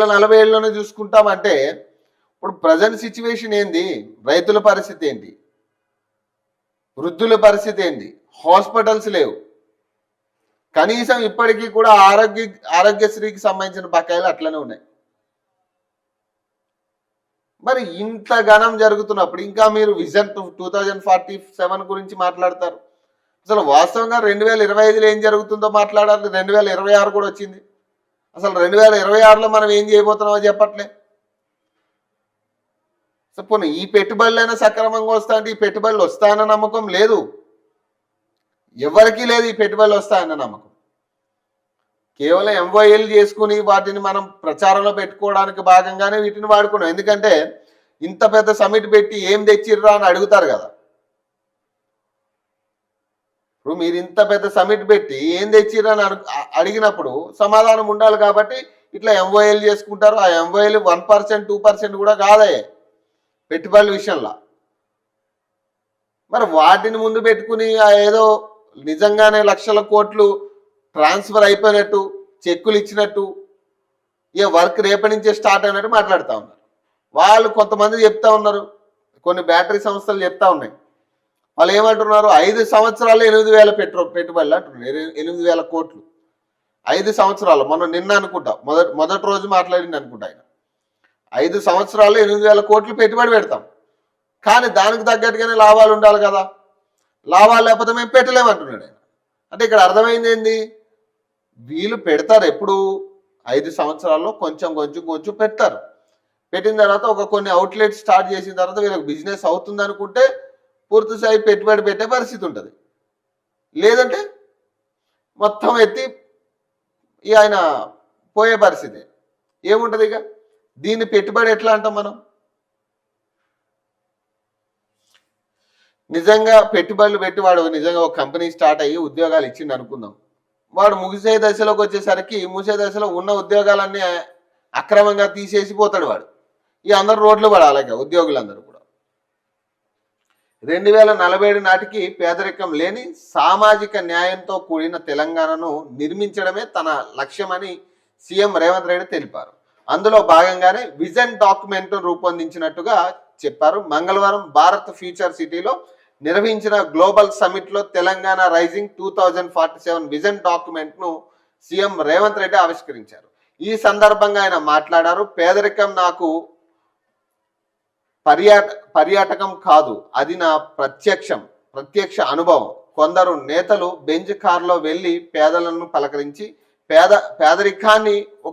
40 ఏళ్ళలోనే చూసుకుంటామంటే ఇప్పుడు present situation ఏంది? రైతుల పరిస్థితి ఏంటి? వృద్ధుల పరిస్థితి ఏంటి? హాస్పిటల్స్ లేవు. కనీసం ఇప్పటికీ కూడా ఆరోగ్యశ్రీకి సంబంధించిన బకాయిలు అట్లనే ఉన్నాయి. మరి ఇంత ఘనం జరుగుతున్నప్పుడు ఇంకా మీరు విజన్ 2047 గురించి మాట్లాడతారు. అసలు వాస్తవంగా 2025లో ఏం జరుగుతుందో మాట్లాడాలి. 2026 కూడా వచ్చింది. అసలు 2026లో మనం ఏం చేయబోతున్నామో చెప్పట్లే. పోనీ ఈ పెట్టుబడులైనా సక్రమంగా వస్తా అంటే ఈ పెట్టుబడులు వస్తాయన్న నమ్మకం లేదు. ఎవరికీ లేదు ఈ పెట్టుబడులు వస్తాయన్న నమ్మకం. కేవలం ఎంఓఏలు చేసుకుని వాటిని మనం ప్రచారంలో పెట్టుకోవడానికి భాగంగానే వీటిని వాడుకున్నాం. ఎందుకంటే ఇంత పెద్ద సమిట్ పెట్టి ఏం తెచ్చిర్రా అని అడుగుతారు కదా. ఇప్పుడు మీరు ఇంత పెద్ద సమిట్ పెట్టి ఏం తెచ్చిర్రా అని అడిగినప్పుడు సమాధానం ఉండాలి. కాబట్టి ఇట్లా ఎంఓఏలు చేసుకుంటారు. ఆ ఎంఓఏలు 1%, 2% కూడా కాదయ్యే పెట్టుబడుల విషయంలో. మరి వాటిని ముందు పెట్టుకుని ఏదో నిజంగానే లక్షల కోట్లు ట్రాన్స్ఫర్ అయిపోయినట్టు, చెక్కులు ఇచ్చినట్టు, ఇక వర్క్ రేపటి నుంచే స్టార్ట్ అయినట్టు మాట్లాడుతూ ఉన్నారు. వాళ్ళు కొంతమంది చెప్తా ఉన్నారు, కొన్ని బ్యాటరీ సంస్థలు చెప్తా ఉన్నాయి. వాళ్ళు ఏమంటున్నారు? 5 సంవత్సరాలు 8,000 పెట్టుబడులు అంటున్నారు. 8,000 కోట్లు 5 సంవత్సరాలు. నిన్న అనుకుంటా మొదటి రోజు మాట్లాడింది అనుకుంటా ఆయన. 5 సంవత్సరాలు 8,000 కోట్లు పెట్టుబడి పెడతాం, కానీ దానికి తగ్గట్టుగానే లాభాలు ఉండాలి కదా. లాభాలు లేకపోతే మేము పెట్టలేమంటున్నాడు ఆయన. అంటే ఇక్కడ అర్థమైంది ఏంది? వీళ్ళు పెడతారు ఎప్పుడు 5 సంవత్సరాల్లో కొంచెం కొంచెం కొంచెం పెడతారు. పెట్టిన తర్వాత కొన్ని అవుట్లెట్ స్టార్ట్ చేసిన తర్వాత వీళ్ళకి బిజినెస్ అవుతుంది అనుకుంటే పూర్తి స్థాయి పెట్టుబడి పెట్టే పరిస్థితి ఉంటుంది. లేదంటే మొత్తం ఎత్తి ఆయన పోయే పరిస్థితి ఏముంటుంది. ఇక దీన్ని పెట్టుబడి ఎట్లా అంటాం మనం? నిజంగా పెట్టుబడులు పెట్టి వాడు నిజంగా ఒక కంపెనీ స్టార్ట్ అయ్యి ఉద్యోగాలు ఇచ్చిండు అనుకుందాం. వాడు ముగిసే దశలోకి వచ్చేసరికి మూసే దశలో ఉన్న ఉద్యోగాలన్నీ అక్రమంగా తీసేసి పోతాడు వాడు. ఈ అందరు రోడ్లు పడాలి ఉద్యోగులందరూ కూడా. 2047 నాటికి పేదరికం లేని సామాజిక న్యాయంతో కూడిన తెలంగాణను నిర్మించడమే తన లక్ష్యమని సీఎం రేవంత్ రెడ్డి తెలిపారు. అందులో భాగంగానే విజన్ డాక్యుమెంట్ రూపొందించినట్టుగా చెప్పారు. మంగళవారం భారత్ ఫ్యూచర్ సిటీలో నిర్వహించిన గ్లోబల్ సమిట్ లో తెలంగాణ రైజింగ్ 2047 విజన్ డాక్యుమెంట్ ను సీఎం రేవంత్ రెడ్డి ఆవిష్కరించారు. ఈ సందర్భంగా ఆయన మాట్లాడారు. పేదరికం నాకు పర్యాటకం కాదు, అది నా ప్రత్యక్ష అనుభవం. కొందరు నేతలు బెంజ్ కార్లో వెళ్లి పేదలను పలకరించి పేదరికాన్ని